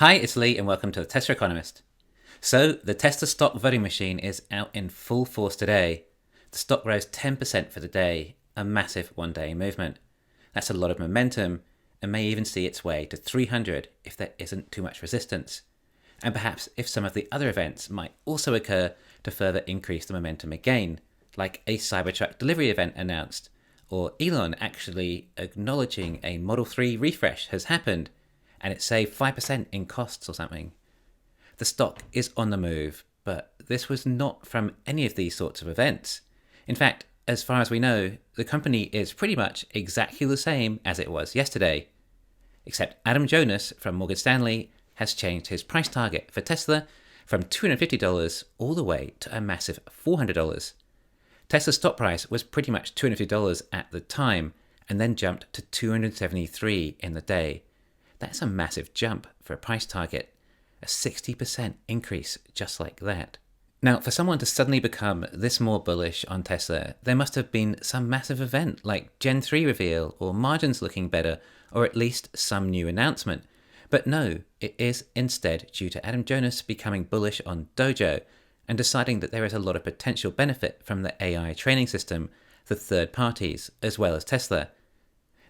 Hi, it's Lee and welcome to the Tesla Economist. So, the Tesla stock voting machine is out in full force today. The stock rose 10% for the day, a massive one-day movement. That's a lot of momentum and may even see its way to 300 if there isn't too much resistance. And perhaps if some of the other events might also occur to further increase the momentum again, like a Cybertruck delivery event announced, or Elon actually acknowledging a Model 3 refresh has happened and it saved 5% in costs or something. The stock is on the move, but this was not from any of these sorts of events. In fact, as far as we know, the company is pretty much exactly the same as it was yesterday. Except Adam Jonas from Morgan Stanley has changed his price target for Tesla from $250 all the way to a massive $400. Tesla's stock price was pretty much $250 at the time and then jumped to $273 in the day. That's a massive jump for a price target, a 60% increase just like that. Now, for someone to suddenly become this more bullish on Tesla, there must have been some massive event like Gen 3 reveal or margins looking better or at least some new announcement. But no, it is instead due to Adam Jonas becoming bullish on Dojo and deciding that there is a lot of potential benefit from the AI training system for third parties as well as Tesla.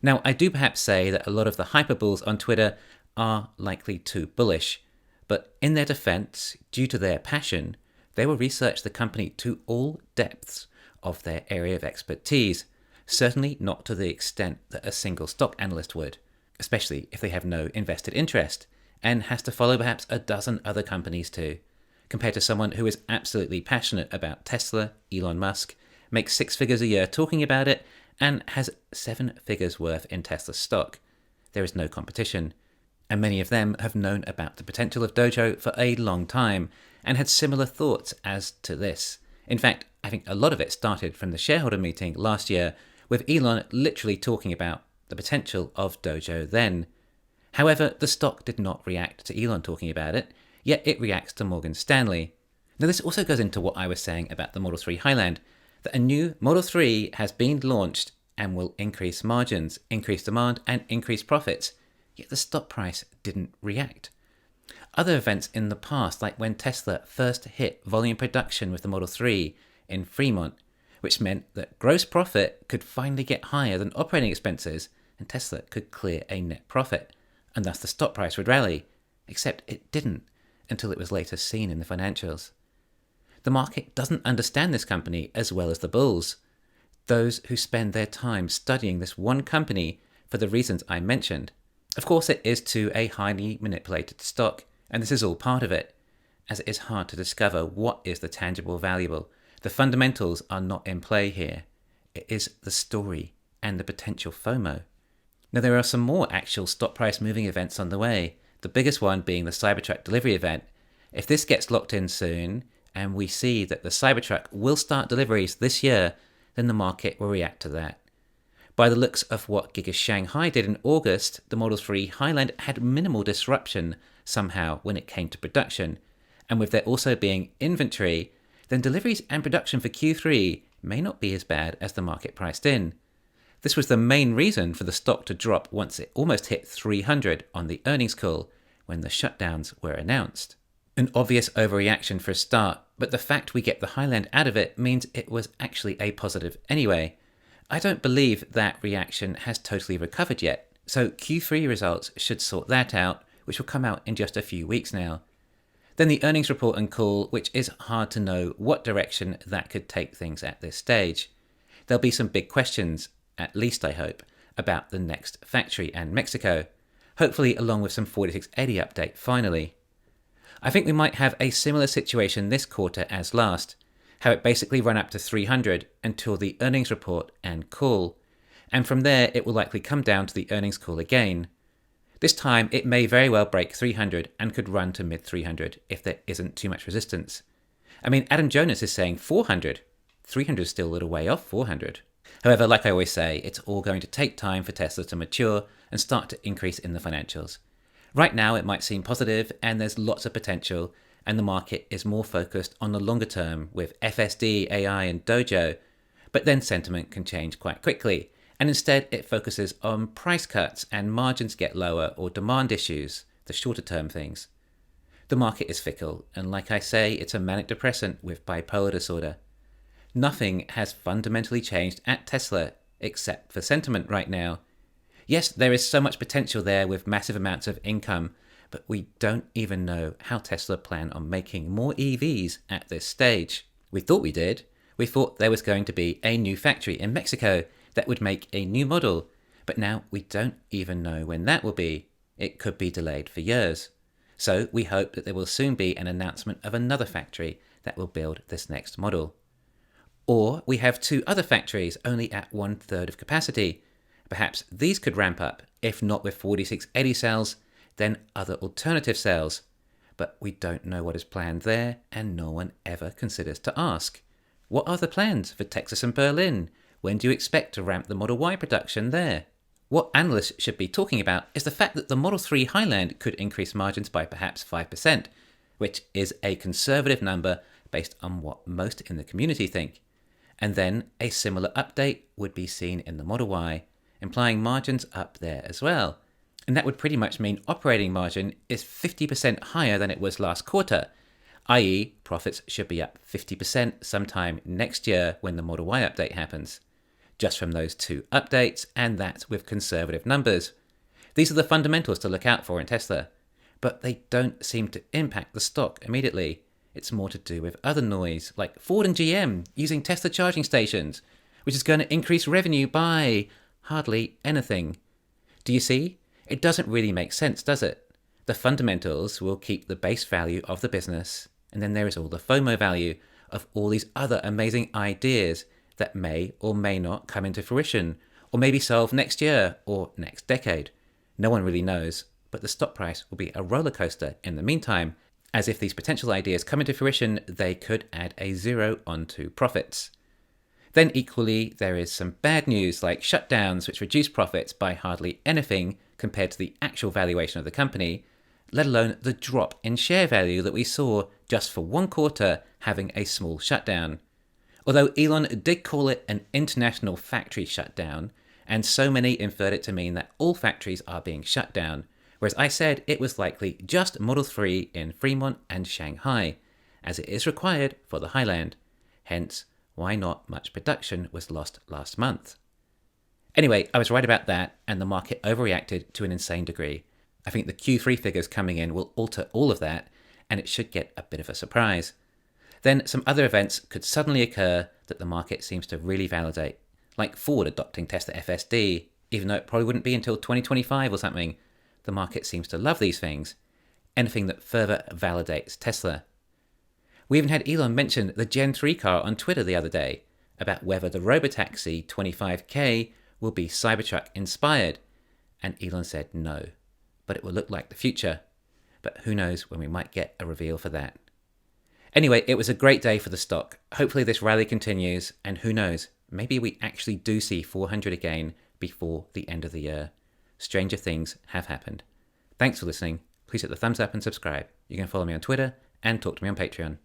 Now, I do perhaps say that a lot of the hyperbulls on Twitter are likely too bullish, but in their defense, due to their passion, they will research the company to all depths of their area of expertise, certainly not to the extent that a single stock analyst would, especially if they have no invested interest, and has to follow perhaps a dozen other companies too, compared to someone who is absolutely passionate about Tesla, Elon Musk, makes 6 figures a year talking about it, and has 7 figures worth in Tesla stock. There is no competition. And many of them have known about the potential of Dojo for a long time and had similar thoughts as to this. In fact, I think a lot of it started from the shareholder meeting last year with Elon literally talking about the potential of Dojo then. However, the stock did not react to Elon talking about it, yet it reacts to Morgan Stanley. Now this also goes into what I was saying about the Model 3 Highland, that a new Model 3 has been launched and will increase margins, increase demand, and increase profits, yet the stock price didn't react. Other events in the past, like when Tesla first hit volume production with the Model 3 in Fremont, which meant that gross profit could finally get higher than operating expenses and Tesla could clear a net profit, and thus the stock price would rally, except it didn't until it was later seen in the financials. The market doesn't understand this company as well as the bulls, those who spend their time studying this one company for the reasons I mentioned. Of course, it is to a highly manipulated stock, and this is all part of it, as it is hard to discover what is the tangible valuable. The fundamentals are not in play here. It is the story and the potential FOMO. Now, there are some more actual stock price moving events on the way, the biggest one being the Cybertruck delivery event. If this gets locked in soon, and we see that the Cybertruck will start deliveries this year, then the market will react to that. By the looks of what Giga Shanghai did in August, the Model 3 Highland had minimal disruption somehow when it came to production, and with there also being inventory, then deliveries and production for Q3 may not be as bad as the market priced in. This was the main reason for the stock to drop once it almost hit 300 on the earnings call when the shutdowns were announced. An obvious overreaction for a start, but the fact we get the Highland out of it means it was actually a positive anyway. I don't believe that reaction has totally recovered yet, so Q3 results should sort that out, which will come out in just a few weeks now. Then the earnings report and call, which is hard to know what direction that could take things at this stage. There'll be some big questions, at least I hope, about the next factory and Mexico, hopefully along with some 4680 update finally. I think we might have a similar situation this quarter as last, how it basically ran up to 300 until the earnings report and call, and from there it will likely come down to the earnings call again. This time it may very well break 300 and could run to mid 300 if there isn't too much resistance. I mean, Adam Jonas is saying 400. 300 is still a little way off 400. However, like I always say, it's all going to take time for Tesla to mature and start to increase in the financials. Right now it might seem positive and there's lots of potential, and the market is more focused on the longer term with FSD, AI and Dojo, but then sentiment can change quite quickly, and instead it focuses on price cuts and margins get lower or demand issues, the shorter term things. The market is fickle, and like I say, it's a manic depressant with bipolar disorder. Nothing has fundamentally changed at Tesla except for sentiment right now. Yes, there is so much potential there with massive amounts of income, but we don't even know how Tesla plan on making more EVs at this stage. We thought we did. We thought there was going to be a new factory in Mexico that would make a new model, but now we don't even know when that will be. It could be delayed for years. So we hope that there will soon be an announcement of another factory that will build this next model. Or we have 2 other factories only at 1/3 of capacity. Perhaps these could ramp up, if not with 4680 cells, then other alternative cells. But we don't know what is planned there, and no one ever considers to ask. What are the plans for Texas and Berlin? When do you expect to ramp the Model Y production there? What analysts should be talking about is the fact that the Model 3 Highland could increase margins by perhaps 5%, which is a conservative number based on what most in the community think. And then a similar update would be seen in the Model Y, implying margins up there as well. And that would pretty much mean operating margin is 50% higher than it was last quarter, i.e. profits should be up 50% sometime next year when the Model Y update happens. Just from those 2 updates, and that's with conservative numbers. These are the fundamentals to look out for in Tesla, but they don't seem to impact the stock immediately. It's more to do with other noise, like Ford and GM using Tesla charging stations, which is going to increase revenue by hardly anything. Do you see? It doesn't really make sense, does it? The fundamentals will keep the base value of the business, and then there is all the FOMO value of all these other amazing ideas that may or may not come into fruition, or maybe solve next year or next decade. No one really knows, but the stock price will be a roller coaster in the meantime, as if these potential ideas come into fruition, they could add a 0 onto profits. Then equally, there is some bad news like shutdowns which reduce profits by hardly anything compared to the actual valuation of the company, let alone the drop in share value that we saw just for 1 quarter having a small shutdown. Although Elon did call it an international factory shutdown, and so many inferred it to mean that all factories are being shut down, whereas I said it was likely just Model 3 in Fremont and Shanghai, as it is required for the Highland. Hence, why not much production was lost last month. Anyway, I was right about that, and the market overreacted to an insane degree. I think the Q3 figures coming in will alter all of that, and it should get a bit of a surprise. Then some other events could suddenly occur that the market seems to really validate, like Ford adopting Tesla FSD, even though it probably wouldn't be until 2025 or something. The market seems to love these things. Anything that further validates Tesla. We even had Elon mention the Gen 3 car on Twitter the other day, about whether the Robotaxi 25K will be Cybertruck inspired, and Elon said no, but it will look like the future. But who knows when we might get a reveal for that. Anyway, it was a great day for the stock. Hopefully this rally continues, and who knows, maybe we actually do see 400 again before the end of the year. Stranger things have happened. Thanks for listening. Please hit the thumbs up and subscribe. You can follow me on Twitter and talk to me on Patreon.